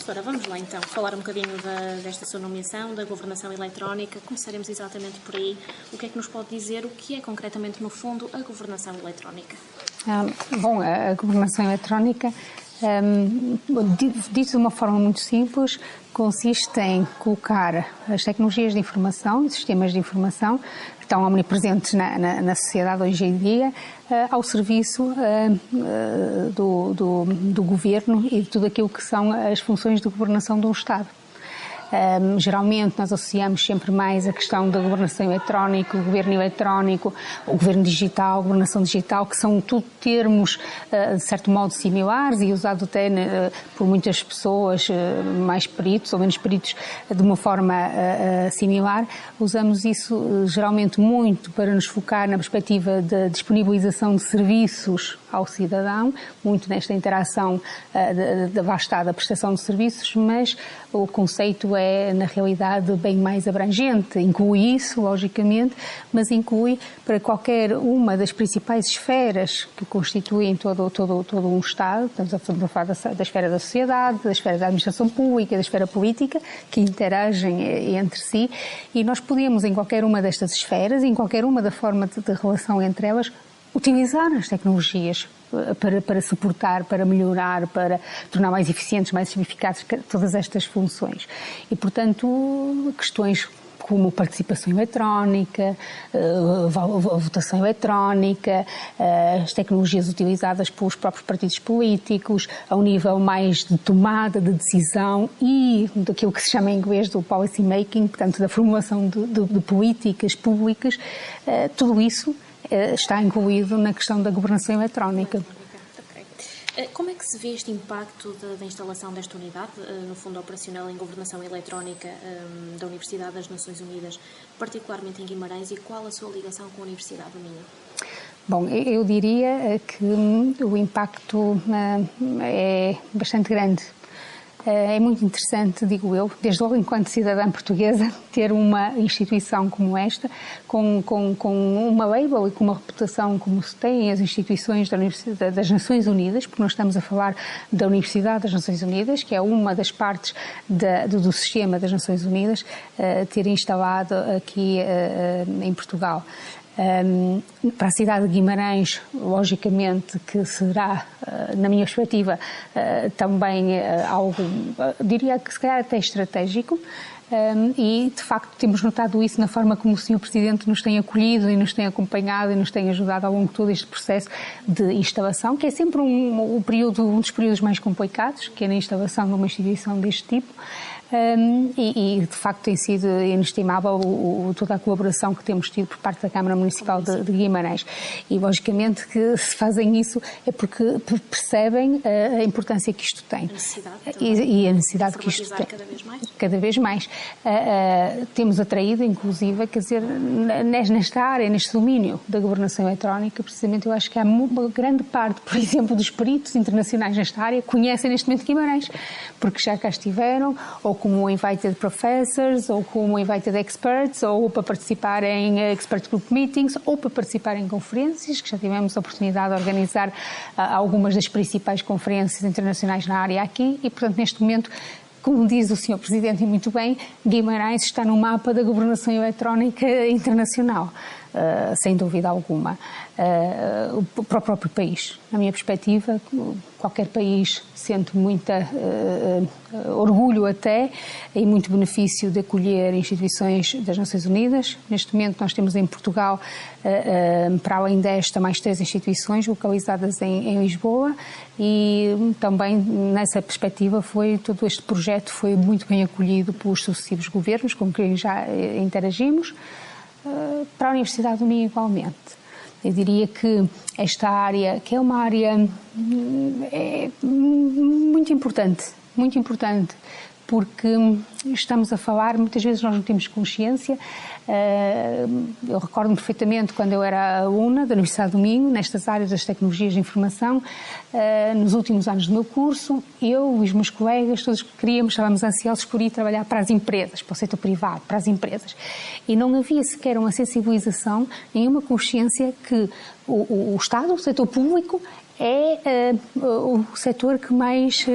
Professora, vamos lá então falar um bocadinho desta sua nomeação, da governação eletrónica. Começaremos exatamente por aí. O que é que nos pode dizer, o que é concretamente, no fundo, a governação eletrónica? A governação eletrónica, dito de uma forma muito simples, consiste em colocar as tecnologias de informação e sistemas de informação que estão omnipresentes na sociedade hoje em dia ao serviço do governo e de tudo aquilo que são as funções de governação de um Estado. Geralmente nós associamos sempre mais a questão da governação eletrónica, o governo eletrónico, o governo digital, a governação digital, que são tudo termos de certo modo similares e usados até por muitas pessoas, mais peritos ou menos peritos, de uma forma similar. Usamos isso geralmente muito para nos focar na perspectiva da disponibilização de serviços ao cidadão, muito nesta interação da vastada prestação de serviços, mas o conceito é, na realidade, bem mais abrangente. Inclui isso, logicamente, mas inclui para qualquer uma das principais esferas que constituem todo um Estado. Estamos a falar da esfera da sociedade, da esfera da administração pública, da esfera política, que interagem entre si, e nós podemos, em qualquer uma destas esferas, em qualquer uma da forma de relação entre elas, utilizar as tecnologias para suportar, para melhorar, para tornar mais eficientes, mais eficazes todas estas funções. E, portanto, questões como participação eletrónica, votação eletrónica, as tecnologias utilizadas pelos próprios partidos políticos, ao nível mais de tomada de decisão e daquilo que se chama em inglês do policy making, portanto, da formulação de políticas públicas, tudo isso está incluído na questão da governação eletrónica. Como é que se vê este impacto da instalação desta unidade, no Fundo Operacional em Governação Eletrónica da Universidade das Nações Unidas, particularmente em Guimarães, e qual a sua ligação com a Universidade do Minho? Bom, eu diria que o impacto é bastante grande. É muito interessante, digo eu, desde logo enquanto cidadã portuguesa, ter uma instituição como esta, com uma label e com uma reputação como se têm as instituições das Nações Unidas, porque nós estamos a falar da Universidade das Nações Unidas, que é uma das partes do sistema das Nações Unidas, ter instalado aqui em Portugal. Para a cidade de Guimarães, logicamente que será, na minha perspectiva, também algo, diria que se calhar até estratégico, e de facto temos notado isso na forma como o Sr. Presidente nos tem acolhido e nos tem acompanhado e nos tem ajudado ao longo de todo este processo de instalação, que é sempre um dos períodos mais complicados, que é na instalação de uma instituição deste tipo. E de facto tem sido inestimável toda a colaboração que temos tido por parte da Câmara Municipal de Guimarães. E logicamente que se fazem isso é porque percebem a importância que isto tem. E a necessidade que isto tem. Cada vez mais. Temos atraído, inclusive, quer dizer, nesta área, neste domínio da governação eletrónica, precisamente eu acho que há uma grande parte, por exemplo, dos peritos internacionais nesta área conhecem neste momento Guimarães, porque já cá estiveram, ou como invited professors, ou como invited experts, ou para participar em expert group meetings, ou para participar em conferências, que já tivemos a oportunidade de organizar algumas das principais conferências internacionais na área aqui, e portanto neste momento, como diz o Sr. Presidente e muito bem, Guimarães está no mapa da governação eletrónica internacional, sem dúvida alguma, para o próprio país. Na minha perspectiva, qualquer país sente muito orgulho até e muito benefício de acolher instituições das Nações Unidas. Neste momento nós temos em Portugal, para além desta, mais 3 instituições localizadas em Lisboa, e também nessa perspectiva todo este projeto foi muito bem acolhido pelos sucessivos governos com quem já interagimos, para a Universidade do Minho igualmente. Eu diria que esta área, que é uma área muito importante, porque estamos a falar, muitas vezes nós não temos consciência. Eu recordo-me perfeitamente quando eu era aluna da Universidade do Minho, nestas áreas das tecnologias de informação, nos últimos anos do meu curso, eu e os meus colegas, todos estávamos ansiosos por ir trabalhar para as empresas, para o setor privado, para as empresas. E não havia sequer uma sensibilização, nenhuma consciência que o Estado, o setor público, é o setor que mais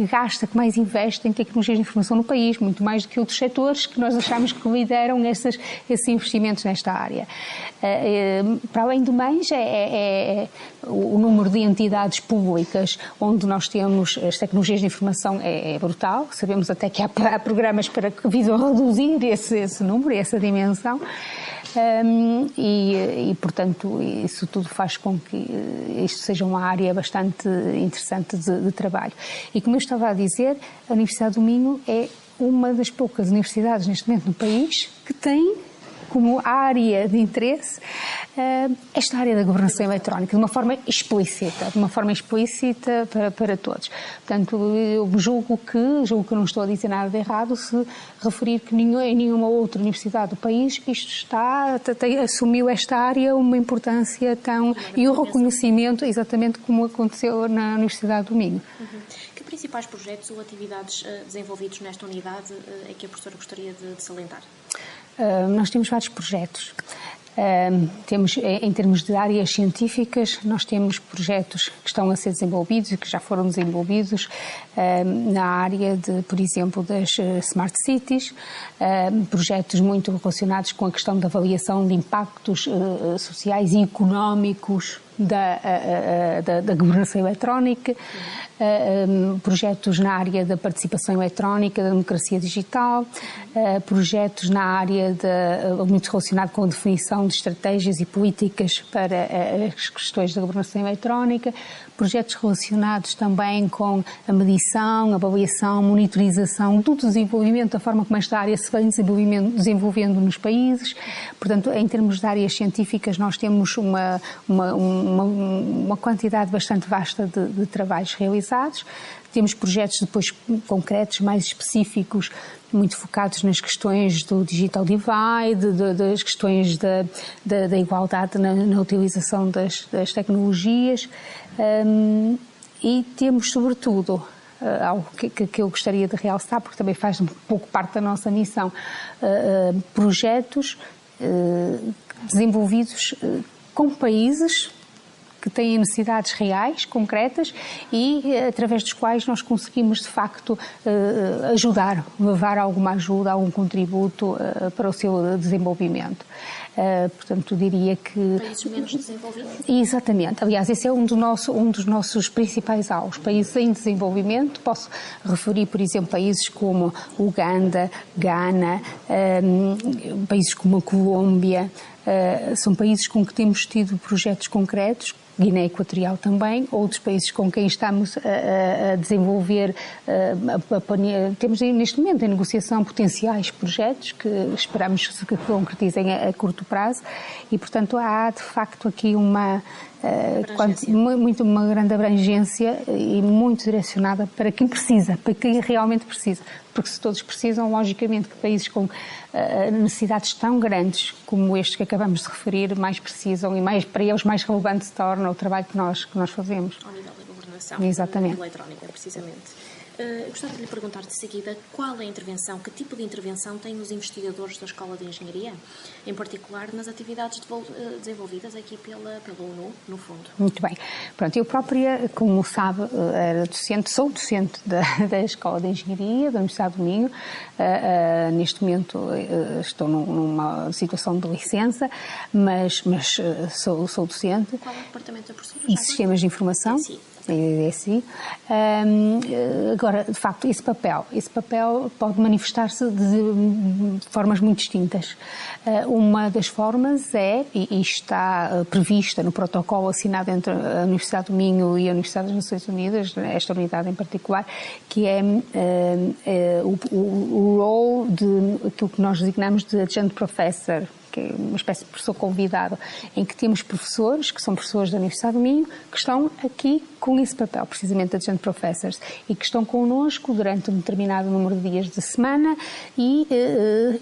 gasta, que mais investe em tecnologias de informação no país, muito mais do que outros setores que nós achamos que lideram esses investimentos nesta área. Para além do mais, o número de entidades públicas onde nós temos as tecnologias de informação é brutal. Sabemos até que há programas para que visam reduzir esse número, essa dimensão. Portanto, isso tudo faz com que isto seja uma área bastante interessante de trabalho. E como eu estava a dizer, a Universidade do Minho é uma das poucas universidades neste momento no país que tem como área de interesse esta área da governação eletrónica, de uma forma explícita para todos. Portanto, eu julgo que não estou a dizer nada de errado se referir que em nenhuma outra universidade do país isto assumiu esta área uma importância e o reconhecimento, exatamente como aconteceu na Universidade do Minho. Que principais projetos ou atividades desenvolvidos nesta unidade é que a professora gostaria de salientar? Nós temos vários projetos. Temos, em termos de áreas científicas, nós temos projetos que estão a ser desenvolvidos e que já foram desenvolvidos na área, por exemplo, das Smart Cities, projetos muito relacionados com a questão da avaliação de impactos sociais e económicos da governação eletrónica, projetos na área da participação eletrónica, da democracia digital, projetos na área muito relacionado com a definição de estratégias e políticas para as questões da governação eletrónica, projetos relacionados também com a medição, avaliação, monitorização do desenvolvimento, da forma como esta área se vem desenvolvendo nos países. Portanto, em termos de áreas científicas, nós temos uma quantidade bastante vasta de trabalhos realizados. Temos projetos depois concretos, mais específicos, muito focados nas questões do digital divide, das questões da igualdade na utilização das tecnologias, e temos, sobretudo, algo que eu gostaria de realçar, porque também faz um pouco parte da nossa missão, projetos desenvolvidos com países que têm necessidades reais, concretas, e através dos quais nós conseguimos, de facto, levar alguma ajuda, algum contributo para o seu desenvolvimento. Portanto, diria que... Países menos desenvolvidos? Exatamente. Aliás, esse é um dos nossos principais alvos. Países em desenvolvimento, posso referir, por exemplo, países como Uganda, Ghana, países como a Colômbia, são países com que temos tido projetos concretos, Guiné Equatorial também, outros países com quem estamos a desenvolver, temos neste momento em negociação potenciais projetos que esperamos que concretizem a curto prazo e, portanto, há de facto aqui uma grande abrangência e muito direcionada para quem precisa, para quem realmente precisa. Porque se todos precisam, logicamente que países com necessidades tão grandes como estes que acabamos de referir, mais precisam e para eles mais relevante se torna o trabalho que nós fazemos. Ao nível da governação eletrónica, precisamente. Gostava de lhe perguntar de seguida qual é a intervenção, que tipo de intervenção têm os investigadores da Escola de Engenharia, em particular nas atividades desenvolvidas aqui pela ONU, no fundo. Muito bem. Pronto, eu própria, como sabe, sou docente da Escola de Engenharia da Universidade do Minho. Neste momento estou numa situação de licença, mas sou docente. Qual é o departamento da professora? Em Sistemas de Informação. Sim. Agora, de facto, esse papel pode manifestar-se de formas muito distintas. Uma das formas e está prevista no protocolo assinado entre a Universidade do Minho e a Universidade das Nações Unidas, esta unidade em particular, que é o role de aquilo que nós designamos de adjunct professor, que é uma espécie de professor convidado, em que temos professores, que são professores da Universidade do Minho, que estão aqui com esse papel, precisamente de adjunct professors, e que estão connosco durante um determinado número de dias de semana e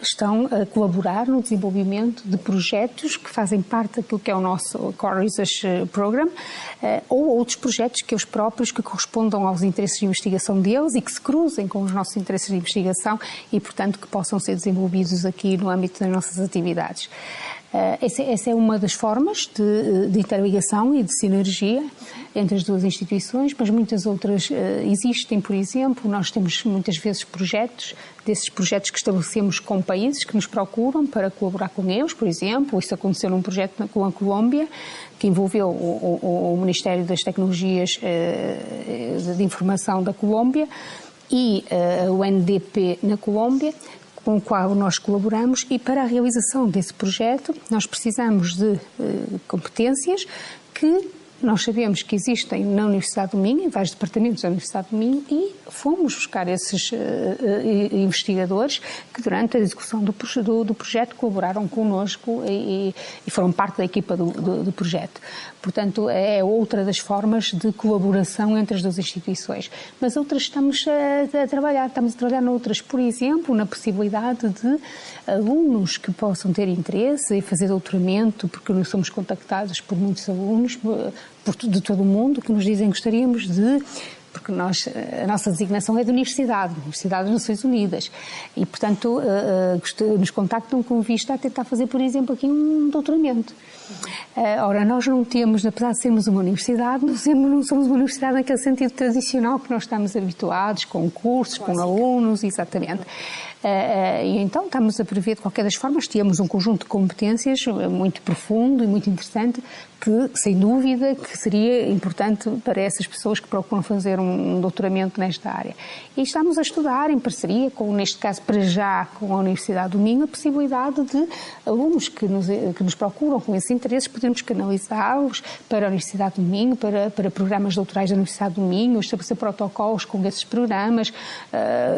estão a colaborar no desenvolvimento de projetos que fazem parte daquilo que é o nosso Core Research Program, ou outros projetos que os próprios que correspondam aos interesses de investigação deles e que se cruzem com os nossos interesses de investigação e, portanto, que possam ser desenvolvidos aqui no âmbito das nossas atividades. Essa é uma das formas de interligação e de sinergia entre as duas instituições, mas muitas outras existem. Por exemplo, nós temos muitas vezes projetos, desses projetos que estabelecemos com países que nos procuram para colaborar com eles, por exemplo. Isso aconteceu num projeto com a Colômbia, que envolveu o Ministério das Tecnologias de Informação da Colômbia e o UNDP na Colômbia, com o qual nós colaboramos, e para a realização desse projeto nós precisamos de competências que nós sabemos que existem na Universidade do Minho, em vários departamentos da Universidade do Minho, e fomos buscar esses investigadores que durante a execução do projeto colaboraram connosco e foram parte da equipa do projeto. Portanto, é outra das formas de colaboração entre as duas instituições. Mas outras estamos a trabalhar noutras, por exemplo, na possibilidade de alunos que possam ter interesse em fazer doutoramento, porque nós somos contactados por muitos alunos de todo o mundo que nos dizem que gostaríamos de... Porque a nossa designação é de Universidade das Nações Unidas, e, portanto, nos contactam com vista a tentar fazer, por exemplo, aqui um doutoramento. Ora, nós não temos, apesar de sermos uma universidade, não somos uma universidade naquele sentido tradicional que nós estamos habituados, com cursos, com alunos, exatamente. E então estamos a prever, de qualquer das formas, temos um conjunto de competências muito profundo e muito interessante que, sem dúvida, que seria importante para essas pessoas que procuram fazer um doutoramento nesta área. E estamos a estudar, em parceria com, neste caso, para já, com a Universidade do Minho, a possibilidade de alunos que nos procuram com esses interesses, podermos canalizá-los para a Universidade do Minho, para programas doutorais da Universidade do Minho, estabelecer protocolos com esses programas,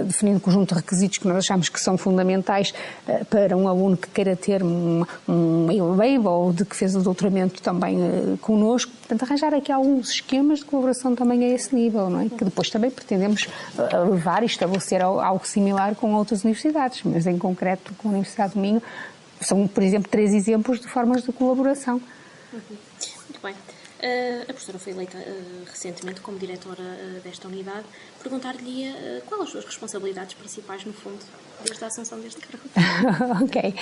definindo um conjunto de requisitos que nós achamos que são fundamentais para um aluno que queira ter um A-Label ou de que fez o doutoramento também connosco. Portanto, arranjar aqui alguns esquemas de colaboração também a esse nível, não é? Que depois também pretendemos levar e estabelecer algo similar com outras universidades, mas em concreto com a Universidade do Minho são, por exemplo, 3 exemplos de formas de colaboração. Muito bem. A professora foi eleita recentemente como diretora desta unidade. Perguntar-lhe quais as suas responsabilidades principais, no fundo, desde a assunção deste cargo. Ok.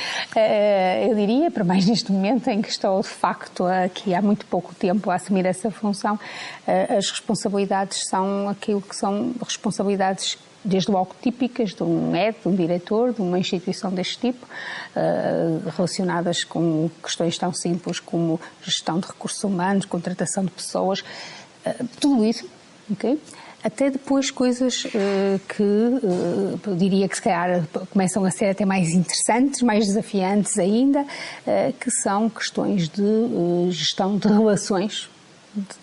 Eu diria, para mais neste momento em que estou, de facto, aqui há muito pouco tempo a assumir essa função, as responsabilidades são aquilo que são responsabilidades desde logo típicas de um ED, de um diretor, de uma instituição deste tipo, relacionadas com questões tão simples como gestão de recursos humanos, contratação de pessoas, tudo isso, ok? Até depois coisas que eu diria que se calhar começam a ser até mais interessantes, mais desafiantes ainda, que são questões de gestão de relações,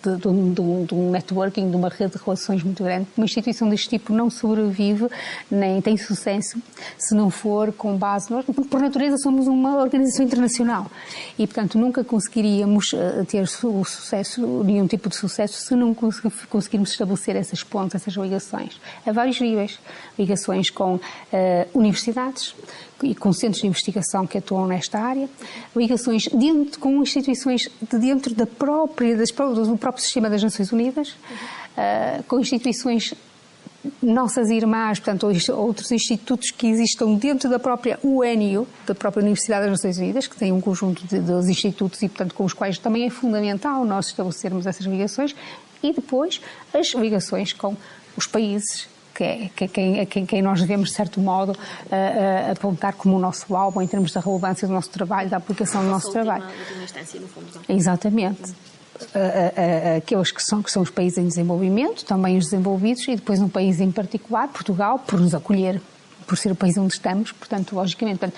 de um networking, de uma rede de relações muito grande. Uma instituição deste tipo não sobrevive nem tem sucesso se não for com base... Nós, por natureza, somos uma organização internacional e, portanto, nunca conseguiríamos ter nenhum tipo de sucesso se não conseguirmos estabelecer essas pontes, essas ligações a vários níveis. Ligações com universidades e com centros de investigação que atuam nesta área, ligações com instituições de dentro do próprio sistema das Nações Unidas, com instituições nossas irmãs, portanto, outros institutos que existam dentro da própria UNU, da própria Universidade das Nações Unidas, que tem um conjunto de institutos e, portanto, com os quais também é fundamental nós estabelecermos essas ligações, e depois as ligações com os países quem nós devemos, de certo modo, apontar como o nosso alvo em termos da relevância do nosso trabalho, da aplicação do nosso trabalho. Última instância, no fundo, não? Exatamente. Aqueles que são os países em desenvolvimento, também os desenvolvidos, e depois um país em particular, Portugal, por nos acolher, por ser o país onde estamos, portanto, logicamente,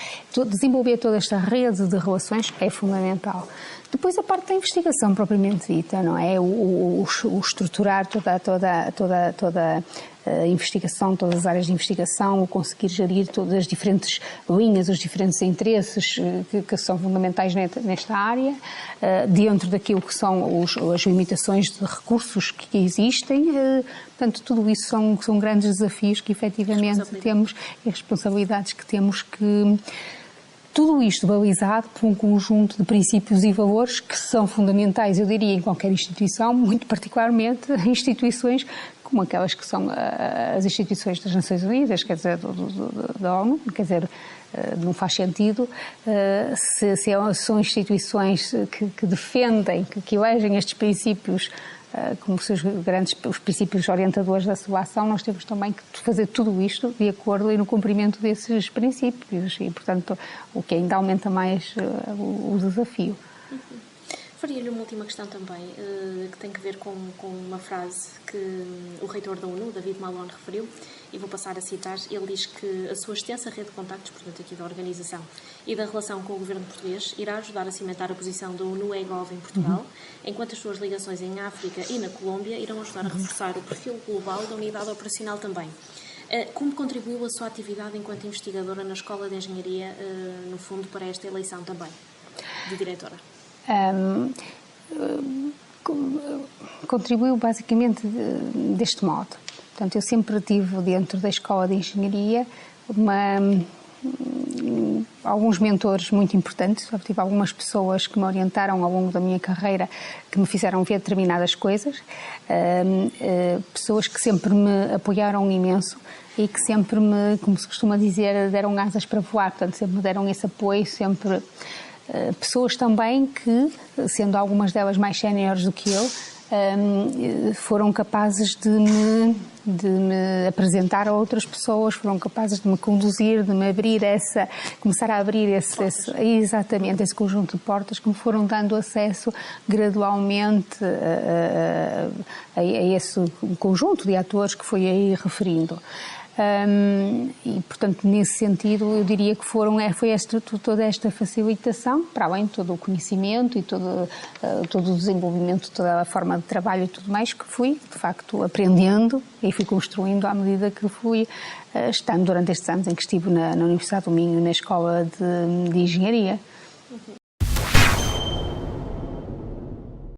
desenvolver toda esta rede de relações é fundamental. Depois a parte da investigação propriamente dita, não é? O estruturar toda a investigação, todas as áreas de investigação, o conseguir gerir todas as diferentes linhas, os diferentes interesses que são fundamentais nesta área, dentro daquilo que são as limitações de recursos que existem. Portanto, tudo isso são grandes desafios que efetivamente temos e responsabilidades que temos que... Tudo isto balizado por um conjunto de princípios e valores que são fundamentais, eu diria, em qualquer instituição, muito particularmente em instituições como aquelas que são as instituições das Nações Unidas, quer dizer, da ONU, quer dizer, não faz sentido se são instituições que defendem, que elegem estes princípios como os princípios orientadores da sua ação, nós temos também que fazer tudo isto de acordo e no cumprimento desses princípios e, portanto, o que ainda aumenta mais o desafio. Faria-lhe uma última questão também, que tem que ver com uma frase que o reitor da ONU, David Malone, referiu, e vou passar a citar. Ele diz que a sua extensa rede de contactos, portanto aqui da organização, e da relação com o governo português, irá ajudar a cimentar a posição da ONU-EGOV em Portugal, enquanto as suas ligações em África e na Colômbia irão ajudar a reforçar o perfil global da unidade operacional também. Como contribuiu a sua atividade enquanto investigadora na Escola de Engenharia, no fundo, para esta eleição também, de diretora? Contribuiu basicamente deste modo. Portanto, eu sempre tive dentro da Escola de Engenharia alguns mentores muito importantes. Eu tive algumas pessoas que me orientaram ao longo da minha carreira, que me fizeram ver determinadas coisas, pessoas que sempre me apoiaram imenso e que sempre me, como se costuma dizer, deram asas para voar. Portanto, sempre me deram esse apoio, sempre... Pessoas também que, sendo algumas delas mais séniores do que eu, foram capazes de me apresentar a outras pessoas, foram capazes de me conduzir, de me abrir começar a abrir exatamente esse conjunto de portas que me foram dando acesso gradualmente a esse conjunto de atores que fui aí referindo. E, portanto, nesse sentido, eu diria que foi toda esta facilitação, para além de todo o conhecimento e todo o desenvolvimento, toda a forma de trabalho e tudo mais, que fui, de facto, aprendendo e fui construindo à medida que fui estando durante estes anos em que estive na Universidade do Minho, na Escola de Engenharia.